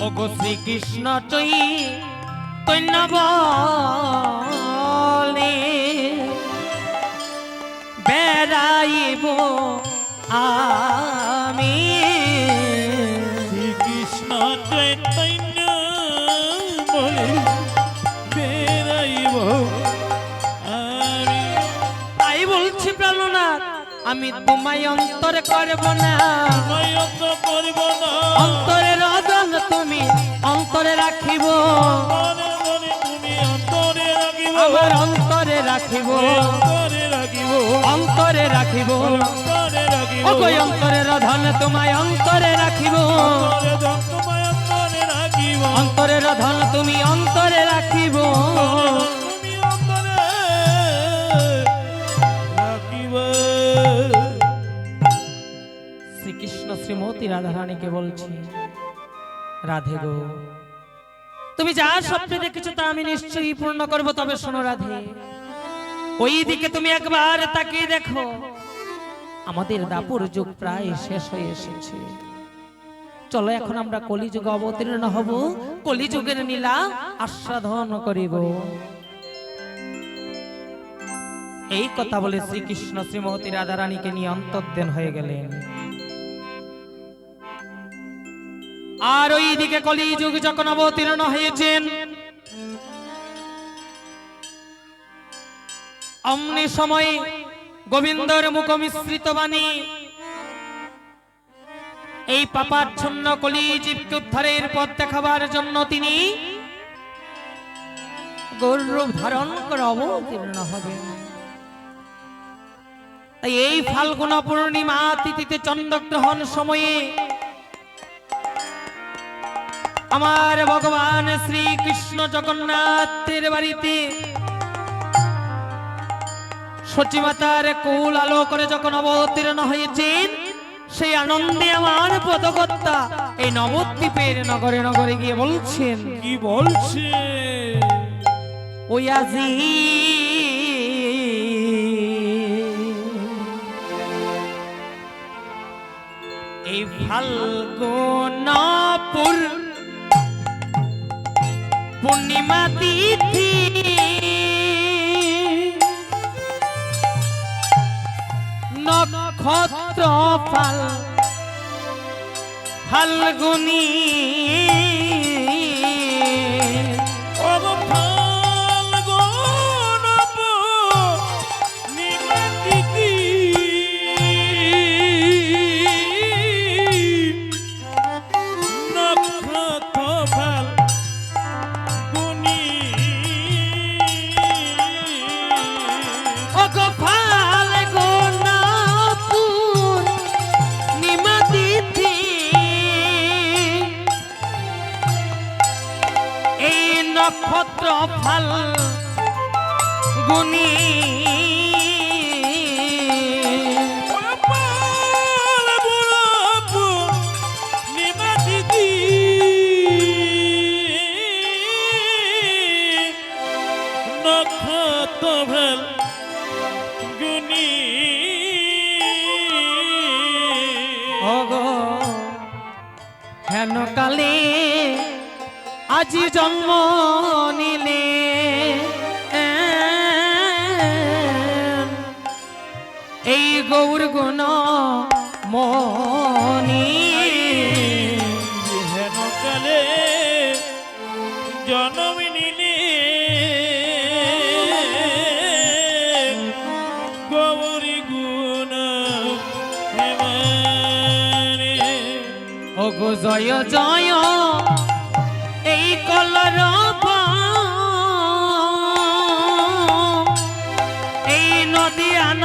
ওগো শ্রীকৃষ্ণ তৈন্য বলে বেড়াইব আমি শ্রীকৃষ্ণ চৈতন্য বলে বেড়াইব আমি। তাই বলছি প্রাণনাথ আমি তোমায় অন্তরে করব না, করব না, অন্তরের রজন তুমি অন্তরে রাখিব, তুমি অন্তরে রাখিব, আমার অন্তরে রাখিব, অন্তরে রাখিব, অন্তরে রাখিব, অন্তরে রাখিব, ওই অন্তরের ধন তোমায় অন্তরে রাখিব, তোমায় অন্তরে রাখিব, অন্তরের ধন তুমি অন্তরে রাখিব। তুমি অন্তরে রাখিব। শ্রীকৃষ্ণ শ্রীমতী রাধারানীকে বলছি, রাধে গো তুমি যা স্বপ্নে দেখেছো তা আমি নিশ্চয়ই পূর্ণ করব, তবে শোনো রাধে, ওই দিকে তুমি একবার তাকিয়ে দেখো, আমাদের দাপুর যুগ প্রায় শেষ হয়ে এসেছে, চলো এখন আমরা কলিযুগে অবতীর্ণ হব, কলিযুগের নীলা আস্বাদন করিব। এই কথা বলে শ্রীকৃষ্ণ শ্রীমতী রাধারানীকে নিয়ে অন্তর্ধান হয়ে গেলেন। আর ওই দিকে কলিযুগ যখন অবতীর্ণ হয়েছেন, অমনি সময় গোবিন্দর মুখ মিশ্রিত বাণী এই পাপাচ্ছন্ন কলিজীবকে উদ্ধারের পথ দেখাবার জন্য তিনি গৌরূপ ধারণ করে অবতীর্ণ হবেন। তাই এই ফাল্গুন পূর্ণিমা তিথিতে চন্দ্রগ্রহণ সময়ে আমার ভগবান শ্রীকৃষ্ণ জগন্নাথের বাড়িতে সচিমাতার কুল আলো করে যখন অবতীর্ণ হয়েছেন, সেই আনন্দে আমার পদকর্তা এই নবদ্বীপের নগরে নগরে গিয়ে বলছেন, কি বলছে? ওই আজি এই ফাল্গুন পূর্ণিমা তিথি নক্ষত্র ফাল্গুনি নক্ষত্র ফাল্গুনি নক্ষত্র ফাল্গুনি ওগো হেন কালে আজি জন্ম নিলে এই গৌর গুণ মনি হেন কালে জন্ম নিলে গৌরী গুণ হেমানে। ওগো জয় জয় এই কলর এই নদী আন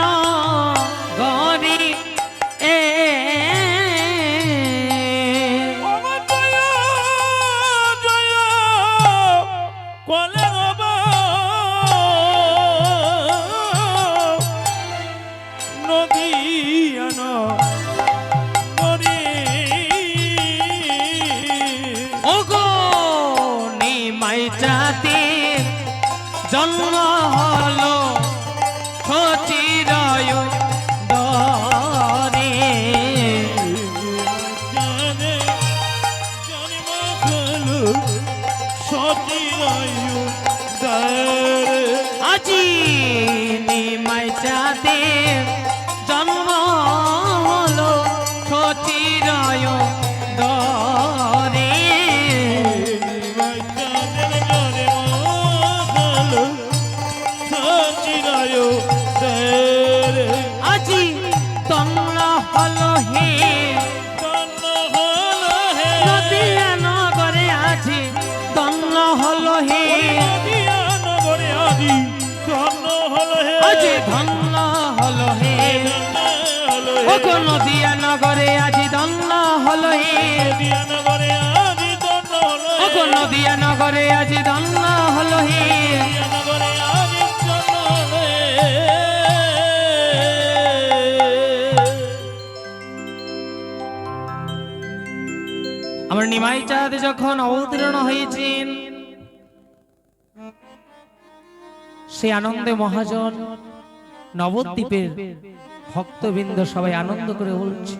গরি এ নদী আন ওগো নিমাই জাতি জন্ম হলো সচিরয় দরে জন্ম চিরায়ু দরে আজি নিমাই চাঁদে জন্ম হলো সচিরয় দরে আজি তন্ন হলো হে নদিয়া নগরে আজি তন্ন হলো হে আজি ধন্য হলো হে ওগো নদিয়া নগরে আজি ধন্য হলো হে ওগো নদিয়া নগরে আজি ধন্য হলো হে আমার নিমাই চাঁদ যখন অবতীর্ণ হয়েছেন সেই আনন্দে মহাজন নবদ্বীপের ভক্তবৃন্দ সবাই আনন্দ করে বলছে